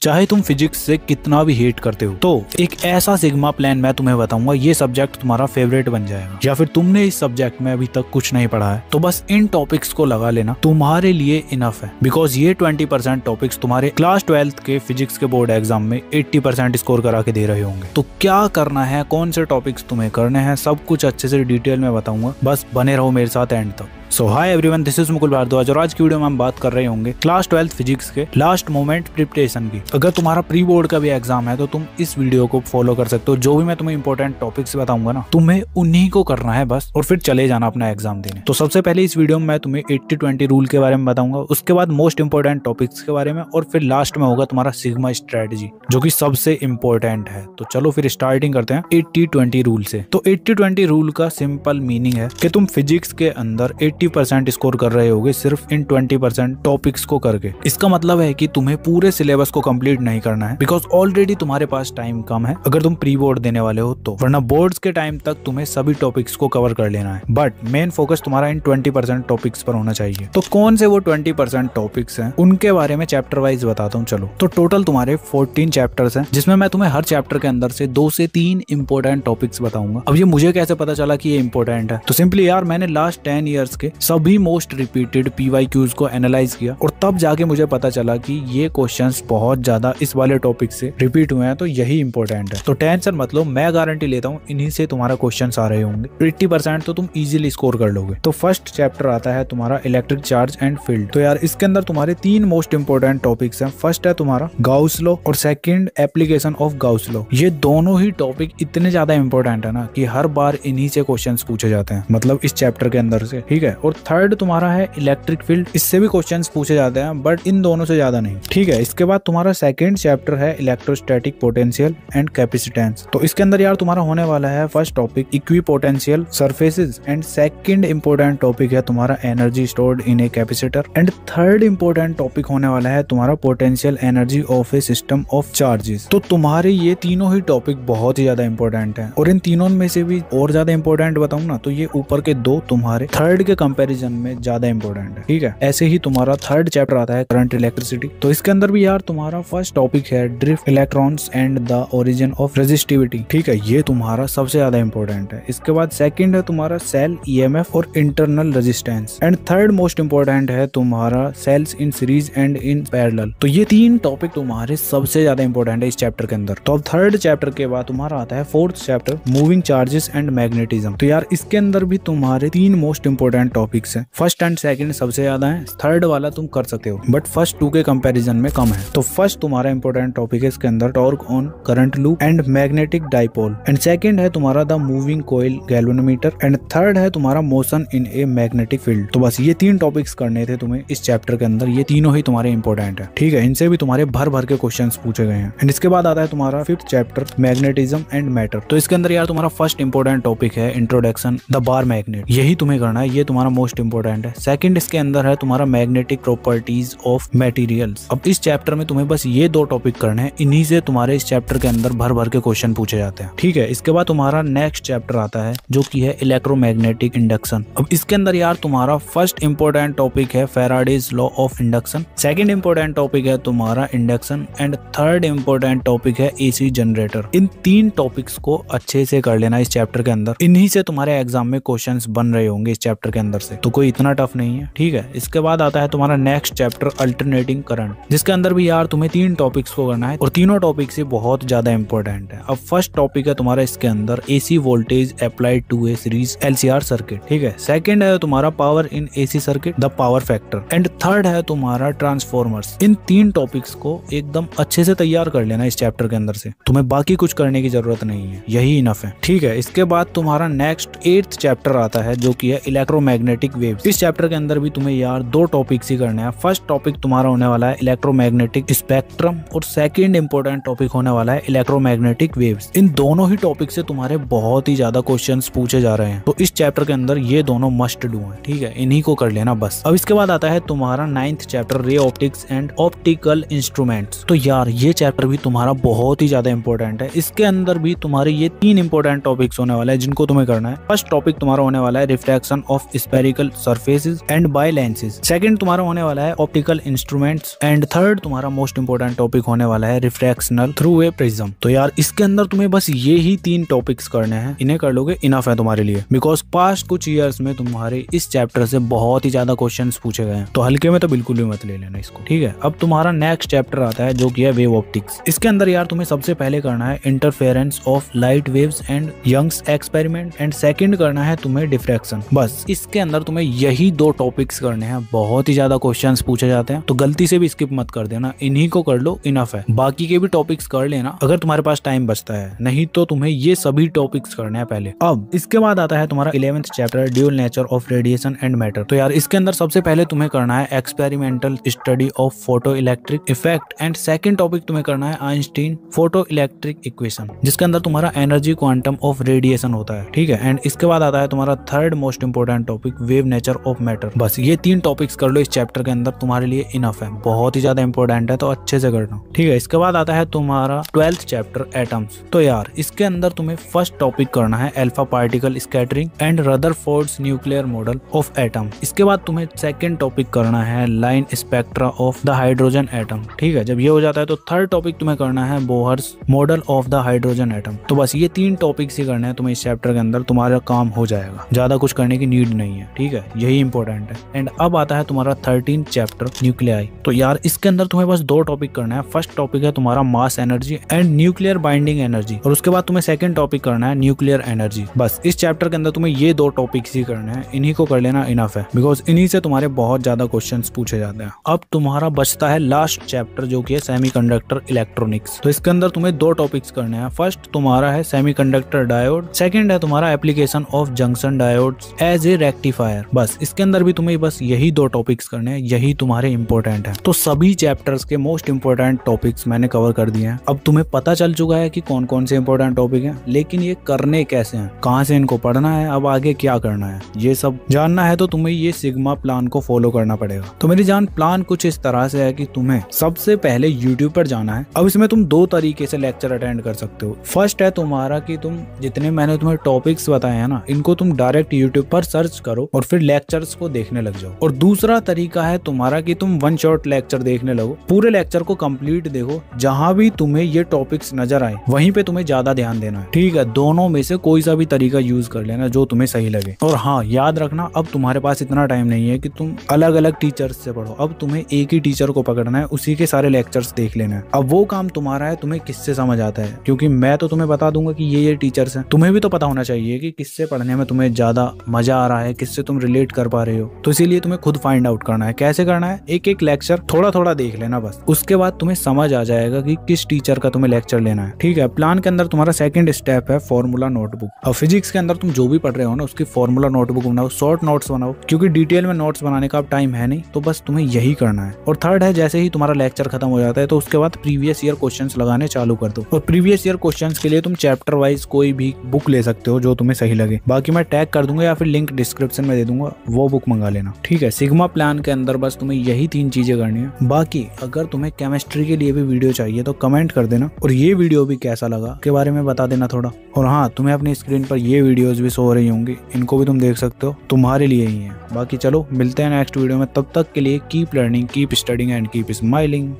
चाहे तुम फिजिक्स से कितना भी हेट करते हो। तो एक ऐसा सिग्मा प्लान मैं तुम्हें बताऊंगा, ये सब्जेक्ट तुम्हारा फेवरेट बन जाएगा। या फिर तुमने इस सब्जेक्ट में अभी तक कुछ नहीं पढ़ा है तो बस इन टॉपिक्स को लगा लेना, तुम्हारे लिए इनफ है। बिकॉज ये 20% टॉपिक्स तुम्हारे क्लास 12th के फिजिक्स के बोर्ड एग्जाम में 80% स्कोर करा के दे रहे होंगे। तो क्या करना है, कौन से टॉपिक्स तुम्हें करने हैं, सब कुछ अच्छे से डिटेल में बताऊंगा। बस बने रहो मेरे साथ एंड तक। So hi everyone, this is Mukul Bhardwaj और आज की वीडियो में हम बात कर रहे होंगे क्लास 12th फिजिक्स के लास्ट मोमेंट प्रिपरेशन की। अगर तुम्हारा प्री बोर्ड का भी एग्जाम है तो तुम इस वीडियो को फॉलो कर सकते हो। जो भी मैं तुम्हें इंपॉर्टेंट टॉपिक्स बताऊंगा ना, तुम्हें उन्हीं को करना है बस, और फिर चले जाना अपना एग्जाम देने। तो सबसे पहले इस वीडियो में मैं तुम्हें 80-20 रूल के बारे में बताऊंगा, उसके बाद मोस्ट इंपॉर्टेंट टॉपिक्स के बारे में, और फिर लास्ट में होगा तुम्हारा सिग्मा स्ट्रेटजी जो कि सबसे इंपॉर्टेंट है। तो चलो फिर स्टार्टिंग करते हैं 80-20 रूल से। तो 80-20 रूल का सिंपल मीनिंग है कि तुम फिजिक्स के अंदर 80% स्कोर कर रहे होगे सिर्फ इन 20% टॉपिक्स को करके। इसका मतलब है कि तुम्हें पूरे सिलेबस को कंप्लीट नहीं करना है, बिकॉज ऑलरेडी तुम्हारे पास टाइम कम है अगर तुम प्री बोर्ड देने वाले हो तो, वरना बोर्ड्स के टाइम तक तुम्हें सभी टॉपिक्स को कवर कर लेना है। बट मेन फोकस तुम्हारा इन 20% टॉपिक्स पर होना चाहिए। तो कौन से वो 20% टॉपिक्स हैं, उनके बारे में चैप्टर वाइज बताता हूँ। चलो, तो टोटल तुम्हारे 14 चैप्टर्स हैं, जिसमें मैं तुम्हें हर चैप्टर के अंदर से 2 से 3 इंपॉर्टेंट टॉपिक्स बताऊंगा। अब ये मुझे कैसे पता चला कि ये इंपॉर्टेंट है? तो सिंपली यार, मैंने लास्ट 10 ईयर्स के सभी मोस्ट रिपीटेड PYQs को एनालाइज किया और तब जाके मुझे पता चला कि ये क्वेश्चंस बहुत ज्यादा इस वाले टॉपिक से रिपीट हुए हैं, तो यही इंपॉर्टेंट है। तो टेंशन मत लो, मैं गारंटी लेता हूँ इन्हीं से तुम्हारा क्वेश्चंस आ रहे होंगे। 80% तो तुम इजीली स्कोर कर लोगे। तो फर्स्ट चैप्टर आता है तुम्हारा इलेक्ट्रिक चार्ज एंड फील्ड। तो यार इसके अंदर तुम्हारे 3 मोस्ट इंपॉर्टेंट टॉपिक्स हैं। फर्स्ट है तुम्हारा गाउस लॉ और second application of Gauss law. ये दोनों ही टॉपिक इतने ज्यादा इंपॉर्टेंट है ना कि हर बार इन्हीं से क्वेश्चंस पूछे जाते हैं, मतलब इस चैप्टर के अंदर से, ठीक है। और थर्ड तुम्हारा है इलेक्ट्रिक फील्ड। इससे भी क्वेश्चंस पूछे जाते हैं बट इन दोनों से ज्यादा नहीं, ठीक है। इसके बाद तुम्हारा सेकंड चैप्टर है इलेक्ट्रोस्टैटिक पोटेंशियल एंड कैपेसिटेंस। तो इसके अंदर यार तुम्हारा होने वाला है first topic equipotential surfaces and second important topic है तुम्हारा energy stored in a capacitor and third important topic होने वाला है तुम्हारा potential energy of A system of charges. तो तुम्हारे ये तीनों ही टॉपिक बहुत ही ज्यादा इंपॉर्टेंट है, और इन तीनों में से भी और ज्यादा इंपॉर्टेंट बताऊं ना तो ये ऊपर के 2 तुम्हारे थर्ड के कंपैरिजन में ज्यादा इंपॉर्टेंट है, ठीक है। ऐसे ही तुम्हारा थर्ड चैप्टर आता है करंट इलेक्ट्रिसिटी। तो इसके अंदर भी यार तुम्हारा फर्स्ट टॉपिक है drift electrons and the origin of resistivity, ठीक है। ये तुम्हारा सबसे ज्यादा इंपॉर्टेंट है। इसके बाद सेकंड है तुम्हारा सेल EMF और internal resistance and third most important है तुम्हारा cells in series and in parallel. तो ये 3 टॉपिक तुम्हारे सबसे ज्यादा इंपॉर्टेंट है इस चैप्टर के अंदर। तो अब थर्ड चैप्टर के बाद तुम्हारा आता है fourth chapter moving charges and magnetism. तो यार इसके अंदर भी तुम्हारे 3 मोस्ट इंपॉर्टेंट टॉपिक्स हैं। फर्स्ट एंड सेकंड सबसे ज्यादा है, थर्ड वाला तुम कर सकते हो बट फर्स्ट 2 के कंपैरिजन में कम है। तो फर्स्ट तुम्हारा इंपॉर्टेंट टॉपिक है इसके अंदर torque on current loop and magnetic dipole and second है तुम्हारा the moving coil galvanometer and third है तुम्हारा motion in a magnetic field. तो बस ये 3 टॉपिक्स करने थे तुम्हें इस चैप्टर के अंदर। ये तीनों ही तुम्हारे इंपॉर्टेंट है, ठीक है। इनसे भी तुम्हारे भर भर के क्वेश्चंस पूछे गए हैं। एंड इसके बाद आता है तुम्हारा fifth chapter magnetism and matter. तो इसके अंदर यार तुम्हारा फर्स्ट इंपॉर्टेंट टॉपिक है इंट्रोडक्शन द बार मैग्नेट। यही तुम्हें करना है, ये तुम्हारा मोस्ट इंपॉर्टेंट है। सेकंड इसके अंदर है तुम्हारा मैग्नेटिक प्रॉपर्टीज ऑफ मटेरियल्स। अब इस चैप्टर में तुम्हें बस ये 2 टॉपिक करने हैं, इन्हीं से तुम्हारे इस चैप्टर के अंदर भर भर के क्वेश्चन पूछे जाते हैं, ठीक है। इसके बाद तुम्हारा नेक्स्ट चैप्टर आता है जो कि है इलेक्ट्रोमैग्नेटिक इंडक्शन। अब इसके अंदर यार तुम्हारा फर्स्ट इंपॉर्टेंट टॉपिक है Faraday's law of induction, second important topic है तुम्हारा induction and third important topic है AC जनरेटर। इन 3 टॉपिक्स को अच्छे से कर लेना इस चैप्टर के अंदर, इन्हीं से तुम्हारे एग्जाम में क्वेश्चंस बन रहे होंगे इस चैप्टर के अंदर से, तो कोई इतना टफ नहीं है, ठीक है। इसके बाद आता है तुम्हारा नेक्स्ट चैप्टर अल्टरनेटिंग करंट, जिसके अंदर भी यार तुम्हें 3 टॉपिक्स को करना है और तीनों टॉपिक से बहुत ज्यादा इंपॉर्टेंट है। अब फर्स्ट टॉपिक है तुम्हारा इसके अंदर AC voltage applied to a series LCR circuit, ठीक है। सेकंड है तुम्हारा power in AC circuit the power factor and third है तुम्हारा ट्रांसफॉर्मर्स। इन 3 टॉपिक्स को एकदम अच्छे से तैयार कर लेना इस चैप्टर के अंदर से, तुम्हें बाकी कुछ करने की जरूरत नहीं है, यही इनफ है, ठीक है। इसके बाद तुम्हारा नेक्स्ट 8th चैप्टर आता है जो कि है इलेक्ट्रोमैग्नेटिक वेव्स। इस चैप्टर के अंदर भी तुम्हें यार 2 टॉपिक्स ही करने हैं। फर्स्ट टॉपिक तुम्हारा होने वाला है इलेक्ट्रोमैग्नेटिक स्पेक्ट्रम और सेकंड इंपॉर्टेंट टॉपिक होने वाला है इलेक्ट्रोमैग्नेटिक वेव्स। इन दोनों ही टॉपिक से तुम्हारे बहुत ही ज्यादा क्वेश्चंस पूछे जा रहे हैं, तो इस चैप्टर के अंदर ये दोनों मस्ट डू हैं, ठीक है। इन्हीं को कर लेना बस। अब इसके बाद आता है तुम्हारा 9th chapter ray optics and optical instruments. तो यार ये चैप्टर भी तुम्हारा बहुत ही ज्यादा इंपॉर्टेंट है। इसके अंदर भी तुम्हारे ये 3 इंपॉर्टेंट टॉपिक्स होने वाले हैं जिनको तुम्हें करना है। फर्स्ट टॉपिक तुम्हारा होने वाला है refraction of spherical surfaces and by lenses. Second तुम्हारा होने वाला है ऑप्टिकल इंस्ट्रूमेंट्स एंड थर्ड तुम्हारा मोस्ट इंपोर्टेंट टॉपिक होने वाला है रिफ्रैक्शनल थ्रू ए प्रिज्म। तो यार इसके अंदर तुम्हें बस ये ही 3 टॉपिक्स करने हैं, इन्हें कर लोगे इनफ है तुम्हारे लिए, बिकॉज पास्ट कुछ ईयर्स में तुम्हारे इस चैप्टर से बहुत ही ज्यादा क्वेश्चंस पूछे गए हैं, तो हल्के में तो बिल्कुल भी मत ले लेना इसको, ठीक है। अब तुम्हारा नेक्स्ट चैप्टर आता है जो कि है वेव ऑप्टिक्स। इसके अंदर यार तुम्हें सबसे पहले करना है interference of light waves and Young's experiment and second करना है तुम्हें डिफ्रैक्शन। बस इसके अंदर तुम्हें यही 2 टॉपिक्स करने हैं, बहुत ही ज्यादा क्वेश्चंस पूछे जाते हैं, तो गलती से भी स्किप मत कर देना, इन्हीं को कर लो इनफ है। बाकी के भी टॉपिक्स कर लेना अगर तुम्हारे पास टाइम बचता है, नहीं तो तुम्हें ये सभी टॉपिक्स करने हैं पहले। अब इसके बाद आता है तुम्हारा 11th chapter dual nature of radiation and matter. तो यार इसके अंदर सबसे पहले तुम्हें करना है experimental study of photo electric effect and second topic तुम्हें करना है आइंस्टीन फोटो इलेक्ट्रिक इक्वेशन, जिसके अंदर तुम्हारा एनर्जी क्वांटम ऑफ रेडिएशन होता है, ठीक है। एंड इसके बाद आता है तुम्हारा third most important topic wave nature of matter. बस ये 3 टॉपिक्स कर लो इस चैप्टर के अंदर, तुम्हारे लिए इनफ है, बहुत ही ज्यादा इंपॉर्टेंट है, तो अच्छे से करना, ठीक है। इसके बाद आता है तुम्हारा 12th चैप्टर एटम्स। तो यार इसके अंदर तुम्हें फर्स्ट टॉपिक करना है alpha particle scattering and Rutherford's nuclear model of atom. इसके बाद तुम्हें सेकंड टॉपिक करना है line spectra of the hydrogen atom, ठीक है। जब ये हो जाता है तो थर्ड टॉपिक तुम्हें करना है Bohr's model of the hydrogen atom. तो बस ये 3 टॉपिक्स ही करने हैं तुम्हें इस चैप्टर के अंदर, तुम्हारा काम हो जाएगा, ज्यादा कुछ करने की नीड नहीं है, ठीक है, यही इंपॉर्टेंट है। एंड अब आता है तुम्हारा 13th चैप्टर न्यूक्लियाई। तो यार इसके अंदर तुम्हें बस 2 टॉपिक करना है, फर्स्ट टॉपिक है तुम्हारा mass energy and nuclear binding energy, और उसके बाद तुम्हें सेकंड टॉपिक करना है न्यूक्लियर एनर्जी। बस इस चैप्टर के अंदर तुम्हें ये 2 टॉपिक्स ही करने हैं, इन्हीं को कर लेना इनफ है, बिकॉज इन्हीं से तुम्हारे बहुत ज्यादा क्वेश्चंस पूछे जाते हैं। अब तुम्हारा बचता है लास्ट चैप्टर जो कि है सेमीकंडक्टर इलेक्ट्रॉनिक्स। तो इसके अंदर तुम्हें 2 टॉपिक्स करने हैं, फर्स्ट तुम्हारा है सेमीकंडक्टर डायोड, सेकंड है तुम्हारा application of junction diodes as a rectifier. बस इसके अंदर भी तुम्हें बस यही 2 टॉपिक्स करने हैं, यही तुम्हारे इंपॉर्टेंट है। तो सभी चैप्टर्स के मोस्ट इंपॉर्टेंट टॉपिक्स मैंने कवर कर दिए हैं। अब तुम्हें पता चल चुका है कि कौन कौन से इंपॉर्टेंट टॉपिक हैं, लेकिन ये करने कैसे हैं, कहाँ से इनको पढ़ना है, अब आगे क्या करना है, ये सब जानना है तो तुम्हें ये सिग्मा प्लान को फॉलो करना पड़ेगा। तो मेरी जान प्लान कुछ इस तरह से है कि तुम्हें सबसे पहले यूट्यूब पर जाना है। अब इसमें तुम 2 तरीके से लेक्चर अटेंड कर सकते हो। फर्स्ट है तुम्हारा कि तुम जितने मैंने तुम्हें टॉपिक्स बताए हैं ना, इनको तुम डायरेक्ट यूट्यूब पर सर्च करो और फिर लेक्चर्स को देखने लग जाओ। और दूसरा तरीका है तुम्हारा कि तुम 1 शॉट लेक्चर देखने लगो, पूरे लेक्चर को कंप्लीट देखो, जहां भी तुम्हें ये टॉपिक्स नजर आए वहीं पे तुम्हें ज्यादा ध्यान देना है, ठीक है। दोनों में से कोई सा भी तरीका यूज कर लेना जो तुम्हें सही लगे। और हाँ, याद रखना अब तुम्हारे पास इतना टाइम नहीं है कि तुम अलग अलग टीचर्स से पढ़ो, अब तुम्हें एक ही टीचर को पकड़ना है, उसी के सारे लेक्चर्स देख लेना है। अब वो काम तुम्हारा है, तुम्हें किससे समझ आता है, क्योंकि मैं तो तुम्हें बता दूंगा कि ये टीचर्स हैं, तुम्हें भी तो पता होना चाहिए कि किससे पढ़ने में तुम्हें ज्यादा मजा आ रहा है, किससे तुम रिलेट कर पा रहे हो। तो इसीलिए तुम्हें खुद फाइंड आउट करना है। कैसे करना है, एक एक लेक्चर थोड़ा थोड़ा देख लेना बस, उसके बाद तुम्हें समझ आ जाएगा कि किस टीचर का तुम्हें लेक्चर लेना है, ठीक है। प्लान के अंदर तुम्हारा सेकंड स्टेप है फॉर्मूला नोटबुक। अब फिजिक्स के अंदर तुम जो भी पढ़ रहे हो ना, उसकी फॉर्मूला नोटबुक बनाओ, शॉर्ट नोट्स बनाओ, क्योंकि डिटेल में नोट्स बनाने का अब टाइम है नहीं, तो बस तुम्हें यही करना है। और थर्ड है जैसे ही तुम्हारा लेक्चर खत्म हो जाता है तो उसके बाद प्रीवियस ईयर क्वेश्चंस लगाने चालू कर दो। और प्रीवियस ईयर क्वेश्चंस के लिए तुम चैप्टर वाइज कोई भी बुक ले सकते हो जो तुम्हें सही लगे, बाकी मैं टैग कर दूंगा या फिर लिंक डिस्क्रिप्शन में दे दूंगा, वो बुक मंगा लेना, ठीक है। सिग्मा प्लान के अंदर बस तुम्हें यही 3 चीजें करनी है। बाकी अगर तुम्हें केमिस्ट्री के लिए भी वीडियो चाहिए तो कमेंट कर देना, और ये वीडियो भी कैसा लगा के बारे में बता देना थोड़ा। और हाँ, तुम्हें अपनी स्क्रीन पर ये वीडियोस भी शो हो रही होंगी, इनको भी तुम देख सकते हो, तुम्हारे लिए ही है। बाकी चलो मिलते हैं नेक्स्ट वीडियो में, तब तक के लिए keep learning, keep studying and keep smiling.